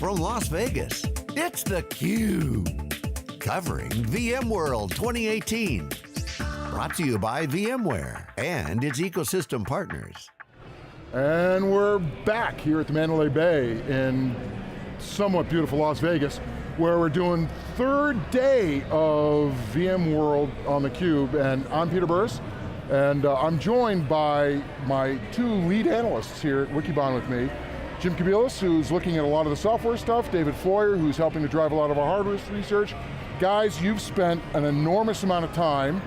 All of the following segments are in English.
from Las Vegas, it's theCUBE, covering VMworld 2018. Brought to you by VMware and its ecosystem partners. And we're back here at the Mandalay Bay in somewhat beautiful Las Vegas, where we're doing third day of VMworld on theCUBE, and I'm Peter Burris, and I'm joined by my two lead analysts here at Wikibon with me, Jim Kobielus, who's looking at a lot of the software stuff, David Floyer, who's helping to drive a lot of our hardware research. Guys, you've spent an enormous amount of time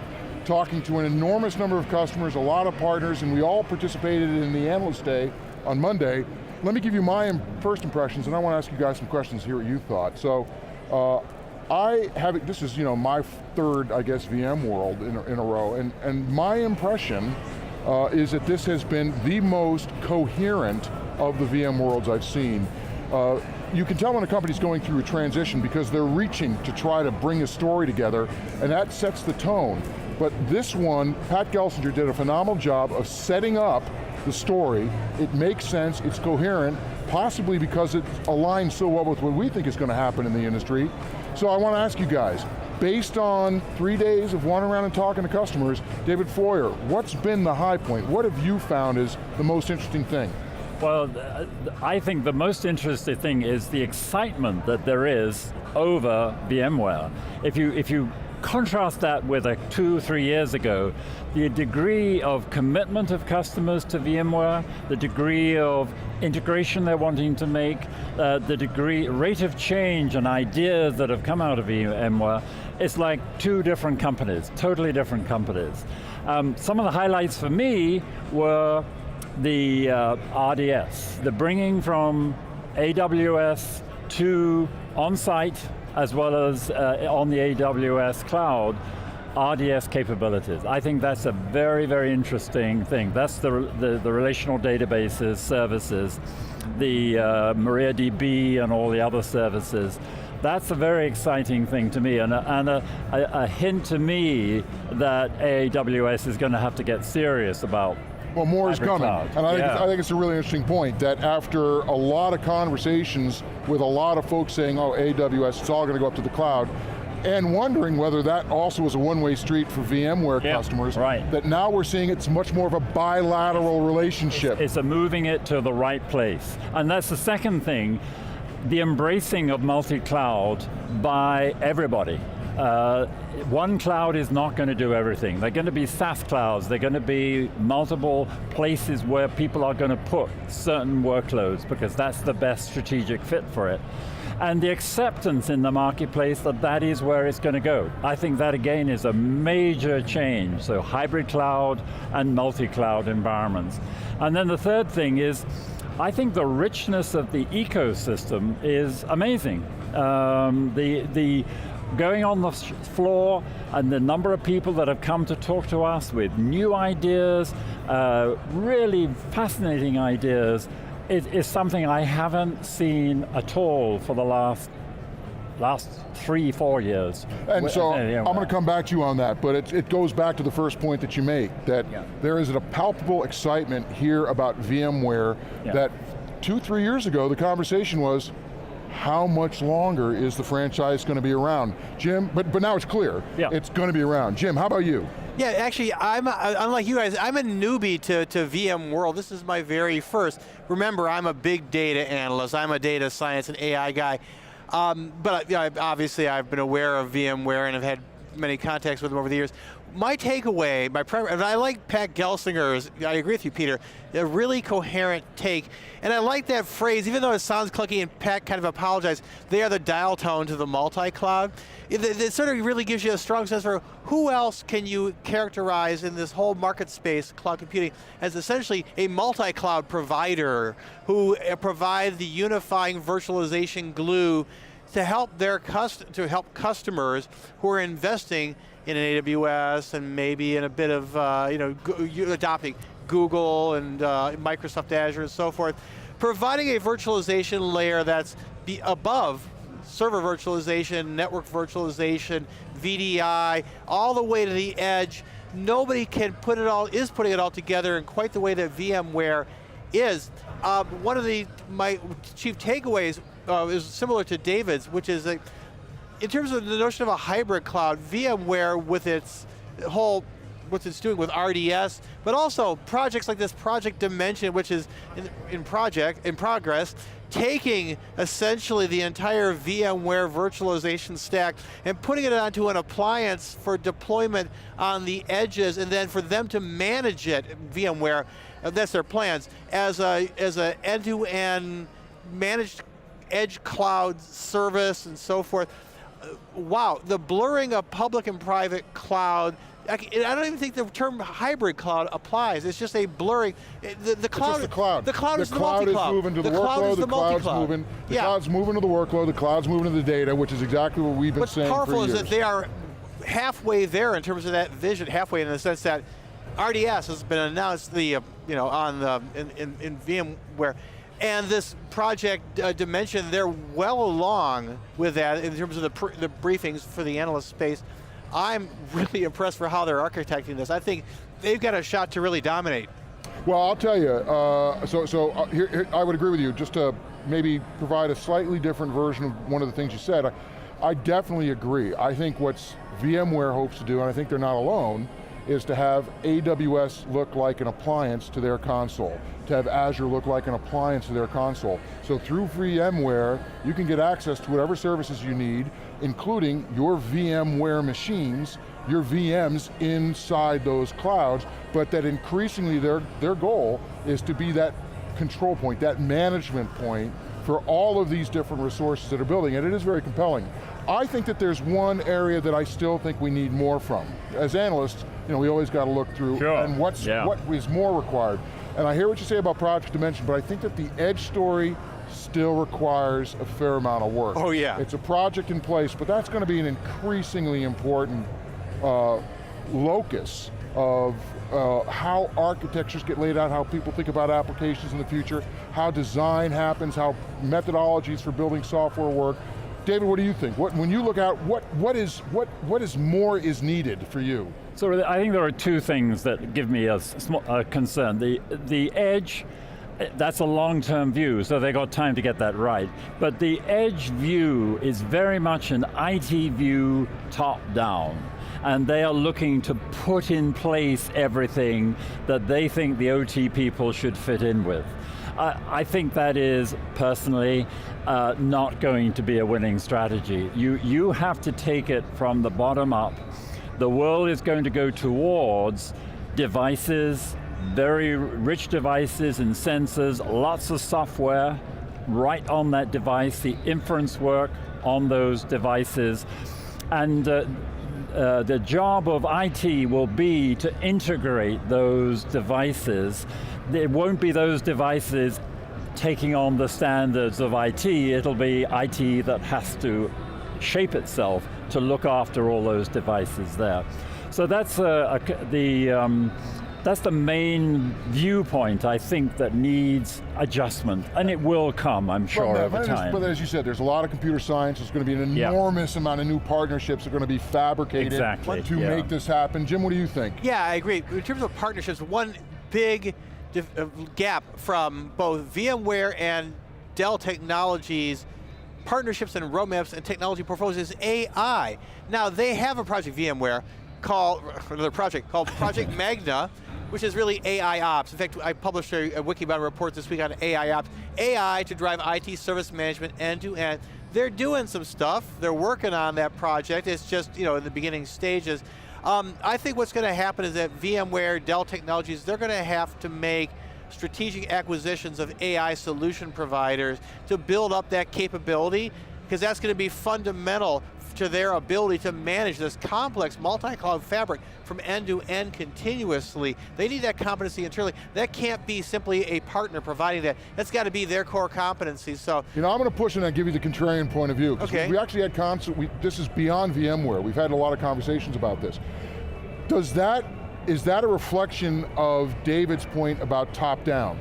talking to an enormous number of customers, a lot of partners, and we all participated in the Analyst Day on Monday. Let me give you my first impressions, and I want to ask you guys some questions, hear what you thought. So, this is my third, I guess, VMworld in a row, and my impression is that this has been the most coherent of the VMworlds I've seen. You can tell when a company's going through a transition because they're reaching to try to bring a story together, and that sets the tone. But this one, Pat Gelsinger did a phenomenal job of setting up the story. It makes sense, it's coherent, possibly because it aligns so well with what we think is going to happen in the industry. So I want to ask you guys, based on 3 days of wandering around and talking to customers, David Floyer, what's been the high point? What have you found is the most interesting thing? Well, I think the most interesting thing is the excitement that there is over VMware. If you contrast that with 2 or 3 years ago, the degree of commitment of customers to VMware, the degree of integration they're wanting to make, the rate of change and ideas that have come out of VMware, it's like two different companies, totally different companies. Some of the highlights for me were the RDS, the bringing from AWS to on-site as well as on the AWS cloud, RDS capabilities. I think that's a very, very interesting thing. That's the relational databases, services, the MariaDB and all the other services. That's a very exciting thing to me, and a hint to me that AWS is going to have to get serious about. Well, more is coming, and I think it's a really interesting point that after a lot of conversations with a lot of folks saying, oh, AWS, it's all going to go up to the cloud, and wondering whether that also was a one-way street for VMware customers, that now we're seeing it's much more of a bilateral relationship. It's a moving it to the right place, and that's the second thing, the embracing of multi-cloud by everybody. One cloud is not going to do everything. They're going to be SaaS clouds, they're going to be multiple places where people are going to put certain workloads because that's the best strategic fit for it. And the acceptance in the marketplace that is where it's going to go. I think that again is a major change, so hybrid cloud and multi-cloud environments. And then the third thing is, I think the richness of the ecosystem is amazing. The going on the floor and the number of people that have come to talk to us with new ideas, really fascinating ideas, is something I haven't seen at all for the last 3-4 years. And so, I'm going to come back to you on that, but it goes back to the first point that you make, that there is a palpable excitement here about VMware that 2-3 years ago, the conversation was, how much longer is the franchise going to be around? Jim, but now it's clear, it's going to be around. Jim, how about you? Yeah, actually, unlike you guys, I'm a newbie to VMworld. This is my very first. Remember, I'm a big data analyst. I'm a data science and AI guy. But obviously I've been aware of VMware and have had many contacts with them over the years. My takeaway, and I like Pat Gelsinger's, I agree with you, Peter, a really coherent take, and I like that phrase, even though it sounds clunky and Pat kind of apologized, they are the dial tone to the multi-cloud. It sort of really gives you a strong sense for who else can you characterize in this whole market space, cloud computing, as essentially a multi-cloud provider who provide the unifying virtualization glue to help customers who are investing in an AWS and maybe in a bit of adopting Google and Microsoft Azure and so forth, providing a virtualization layer that's above server virtualization, network virtualization, VDI, all the way to the edge. Nobody is putting it all together in quite the way that VMware is. one of my chief takeaways is similar to David's, which is that in terms of the notion of a hybrid cloud, VMware with its whole, what it's doing with RDS, but also projects like this Project Dimension, which is in progress, taking essentially the entire VMware virtualization stack and putting it onto an appliance for deployment on the edges, and then for them to manage it, VMware, that's their plans, as a end-to-end managed edge cloud service and so forth. Wow, the blurring of public and private cloud, I don't even think the term hybrid cloud applies. It's just a blurring. The cloud, the cloud. The cloud is the multi-cloud. The cloud is moving to the workload, the cloud's moving to the workload, the cloud's moving to the data, which is exactly what we've been saying for years. What's powerful is that they are halfway there in terms of that vision, halfway in the sense that RDS has been announced in VMware. And this Project Dimension, they're well along with that in terms of the briefings for the analyst space. I'm really impressed for how they're architecting this. I think they've got a shot to really dominate. Well, I'll tell you, here, I would agree with you, just to maybe provide a slightly different version of one of the things you said. I definitely agree. I think what VMware hopes to do, and I think they're not alone, is to have AWS look like an appliance to their console, to have Azure look like an appliance to their console. So through VMware, you can get access to whatever services you need, including your VMware machines, your VMs inside those clouds, but that increasingly their goal is to be that control point, that management point for all of these different resources that are building, and it is very compelling. I think that there's one area that I still think we need more from. As analysts, we always got to look through and what is more required. And I hear what you say about Project Dimension, but I think that the edge story still requires a fair amount of work. Oh yeah. It's a project in place, but that's going to be an increasingly important locus of how architectures get laid out, how people think about applications in the future, how design happens, how methodologies for building software work. David, what do you think? When you look out, what is more is needed for you? So I think there are two things that give me a concern. The edge, that's a long-term view, so they got time to get that right. But the edge view is very much an IT view top-down. And they are looking to put in place everything that they think the OT people should fit in with. I think that is, personally, not going to be a winning strategy. You have to take it from the bottom up. The world is going to go towards devices, very rich devices and sensors, lots of software right on that device, the inference work on those devices, and the job of IT will be to integrate those devices. It won't be those devices taking on the standards of IT, it'll be IT that has to shape itself to look after all those devices there. So that's the main viewpoint, I think, that needs adjustment, and it will come, I'm sure, over time. But as you said, there's a lot of computer science, there's going to be an enormous amount of new partnerships that are going to be fabricated to make this happen. Jim, what do you think? Yeah, I agree. In terms of partnerships, one big gap from both VMware and Dell Technologies partnerships and roadmaps and technology portfolios is AI. Now, they have a project, VMware, another project called Project Magna, which is really AI Ops. In fact, I published a Wikibon report this week on AI Ops. AI to drive IT service management end to end. They're doing some stuff. They're working on that project. It's just in the beginning stages. I think what's going to happen is that VMware, Dell Technologies, they're going to have to make strategic acquisitions of AI solution providers to build up that capability, because that's going to be fundamental to their ability to manage this complex multi-cloud fabric from end to end continuously. They need that competency internally. That can't be simply a partner providing that. That's got to be their core competency. So, I'm going to push in and give you the contrarian point of view. Okay. We actually had this is beyond VMware. We've had a lot of conversations about this. Is that a reflection of David's point about top-down?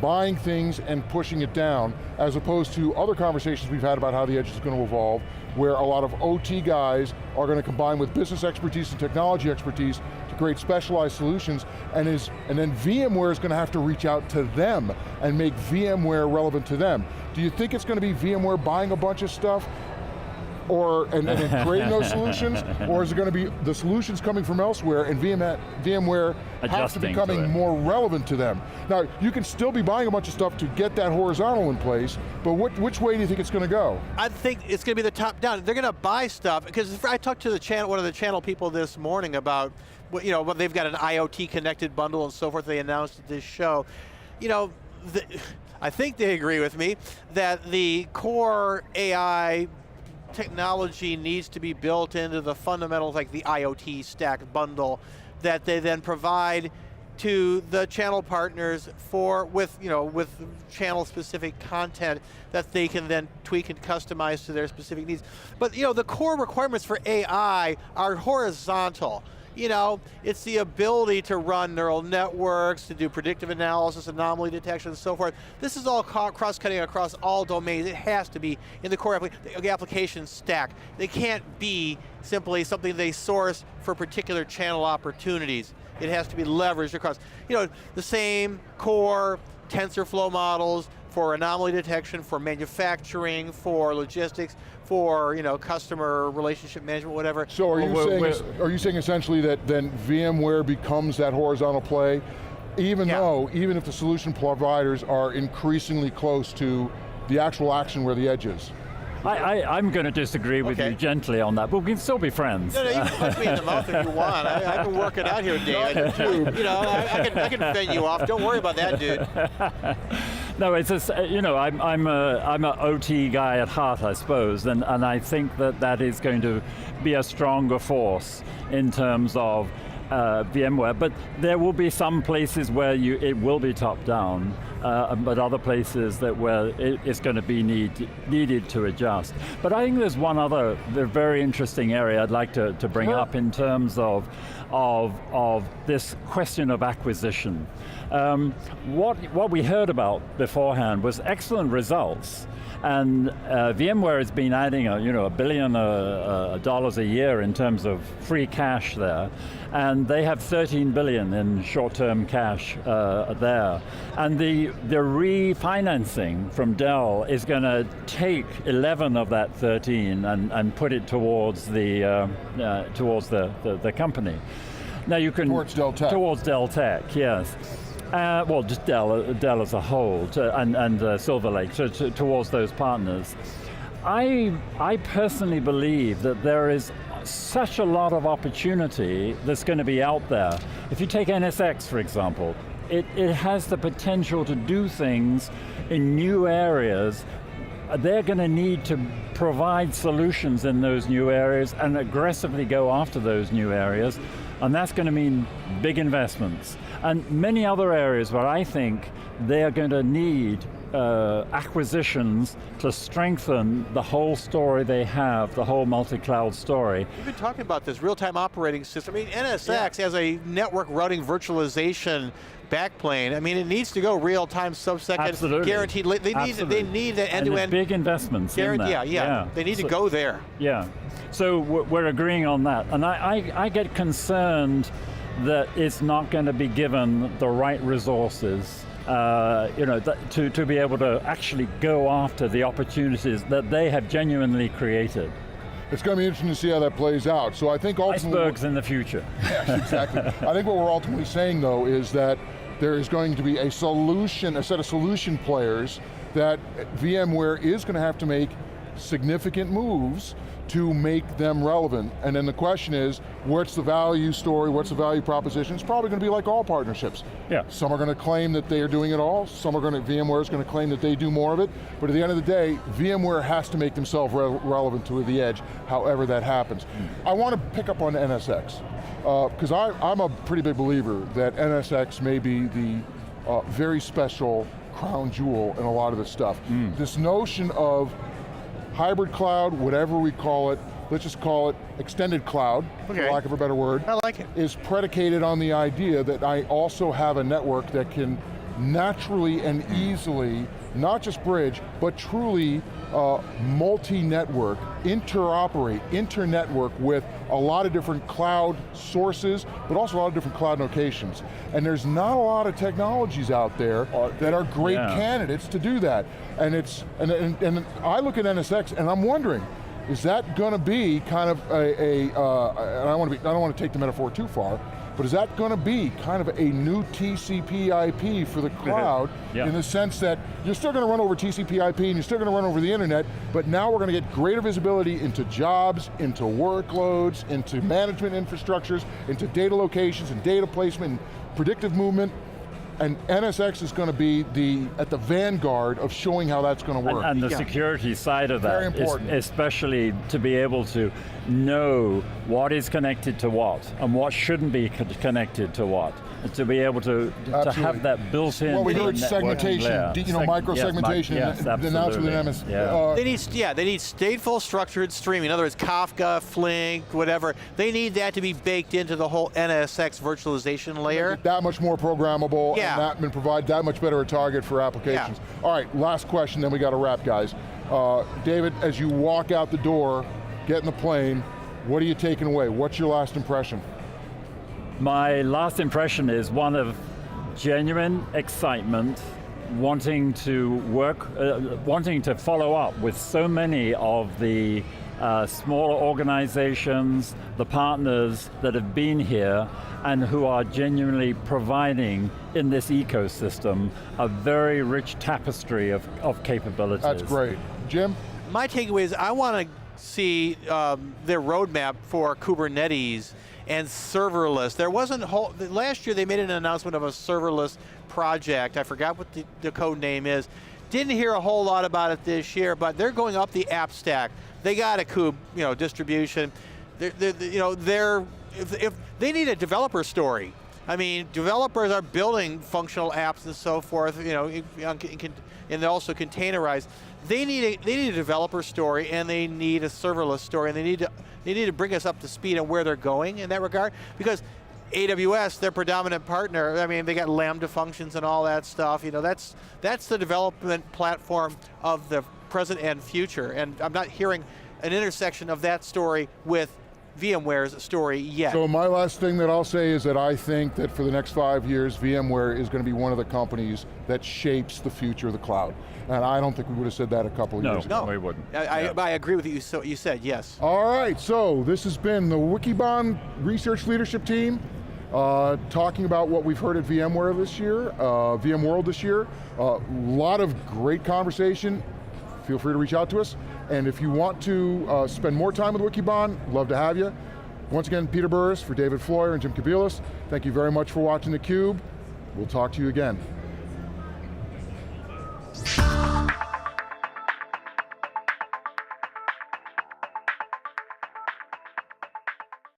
Buying things and pushing it down, as opposed to other conversations we've had about how the edge is going to evolve, where a lot of OT guys are going to combine with business expertise and technology expertise to create specialized solutions, and then VMware is going to have to reach out to them and make VMware relevant to them. Do you think it's going to be VMware buying a bunch of stuff, and then creating those solutions, or is it going to be the solutions coming from elsewhere and VMware has to be becoming more relevant to them? Now, you can still be buying a bunch of stuff to get that horizontal in place, but which way do you think it's going to go? I think it's going to be the top down. They're going to buy stuff, because I talked to one of the channel people this morning about, they've got an IoT connected bundle and so forth they announced at this show. I think they agree with me that the core AI technology needs to be built into the fundamentals, like the IoT stack bundle, that they then provide to the channel partners with channel specific content that they can then tweak and customize to their specific needs. But the core requirements for AI are horizontal. It's the ability to run neural networks, to do predictive analysis, anomaly detection, and so forth. This is all cross-cutting across all domains. It has to be in the core application stack. They can't be simply something they source for particular channel opportunities. It has to be leveraged across, the same core TensorFlow models for anomaly detection, for manufacturing, for logistics, for customer relationship management, whatever. So are you saying essentially that then VMware becomes that horizontal play, even if the solution providers are increasingly close to the actual action where the edge is? I'm going to disagree with you gently on that, but we can still be friends. No, you can punch me in the mouth if you want. I can work it out here, Dave. I can fend you off. Don't worry about that, dude. No, it's just, I'm an OT guy at heart, I suppose, and I think that is going to be a stronger force in terms of VMware, but there will be some places where it will be top down, but other places where it's going to be needed to adjust. But I think there's one other very interesting area I'd like to bring up in terms of this question of acquisition. What we heard about beforehand was excellent results. And VMware has been adding $1 billion a year in terms of free cash there, and they have 13 billion in short-term cash there. And the refinancing from Dell is going to take 11 of that 13 and put it towards the company. Now you can towards Dell Tech. Towards Dell Tech, yes. Well, just Dell as a whole, and Silver Lake, towards those partners. I personally believe that there is such a lot of opportunity that's going to be out there. If you take NSX, for example, it has the potential to do things in new areas. They're going to need to provide solutions in those new areas and aggressively go after those new areas, and that's going to mean big investments. And many other areas where I think they're going to need acquisitions to strengthen the whole story they have, the whole multi-cloud story. We've been talking about this real-time operating system. I mean, NSX has a network routing virtualization backplane. I mean, it needs to go real-time sub-second, guaranteed. They need an end-to-end. And big investments in that. Yeah. They need to go there. Yeah, so we're agreeing on that. And I get concerned that it's not going to be given the right resources to be able to actually go after the opportunities that they have genuinely created. It's going to be interesting to see how that plays out. So I think ultimately— icebergs in the future. Yes, exactly. I think what we're ultimately saying, though, is that there is going to be a set of solution players that VMware is going to have to make significant moves to make them relevant. And then the question is, what's the value story, what's the value proposition? It's probably going to be like all partnerships. Yeah. Some are going to claim that they are doing it all, VMware is going to claim that they do more of it, but at the end of the day, VMware has to make themselves relevant to the edge, however that happens. I want to pick up on NSX, because I'm a pretty big believer that NSX may be the very special crown jewel in a lot of this stuff. This notion of hybrid cloud, whatever we call it, let's just call it extended cloud, for lack of a better word. I like it. Is predicated on the idea that I also have a network that can naturally and easily, not just bridge, but truly multi-network, interoperate, internetwork with a lot of different cloud sources, but also a lot of different cloud locations. And there's not a lot of technologies out there that are great candidates to do that. And and I look at NSX and I'm wondering, is that going to be kind of and I don't want to take the metaphor too far, but is that going to be kind of a new TCP IP for the cloud in the sense that you're still going to run over TCP IP and you're still going to run over the internet, but now we're going to get greater visibility into jobs, into workloads, into management infrastructures, into data locations and data placement and predictive movement. And NSX is going to be at the vanguard of showing how that's going to work. And the security side of that, very important. Especially to be able to know what is connected to what and what shouldn't be connected to what. And to be able to have that built-in. Well, we heard segmentation, micro-segmentation, announced with an MS. They need stateful structured streaming. In other words, Kafka, Flink, whatever. They need that to be baked into the whole NSX virtualization layer. That much more programmable and provide that much better a target for applications. All right, last question, then we got to wrap, guys. David, as you walk out the door, get in the plane, what are you taking away? What's your last impression? My last impression is one of genuine excitement, wanting to work, wanting to follow up with so many of the smaller organizations, the partners that have been here and who are genuinely providing in this ecosystem a very rich tapestry of capabilities. That's great. Jim? My takeaway is I want to see their roadmap for Kubernetes and serverless. There wasn't last year they made an announcement of a serverless project. I forgot what the code name is. Didn't hear a whole lot about it this year, but they're going up the app stack. They got a kube, distribution. If they need a developer story. I mean, developers are building functional apps and so forth, and they're also containerized. They need a developer story, and they need a serverless story, and they need to bring us up to speed on where they're going in that regard, because AWS, their predominant partner, I mean, they got Lambda functions and all that stuff. That's the development platform of the present and future, and I'm not hearing an intersection of that story with VMware's story yet. So my last thing that I'll say is that I think that for the next 5 years, VMware is going to be one of the companies that shapes the future of the cloud. And I don't think we would have said that a couple of years ago. No, we wouldn't. I agree with you, so you said, yes. All right, so this has been the Wikibon Research Leadership Team talking about what we've heard at VMware this year, VMworld this year. A lot of great conversation. Feel free to reach out to us. And if you want to spend more time with Wikibon, love to have you. Once again, Peter Burris for David Floyer and Jim Kobielus. Thank you very much for watching theCUBE. We'll talk to you again.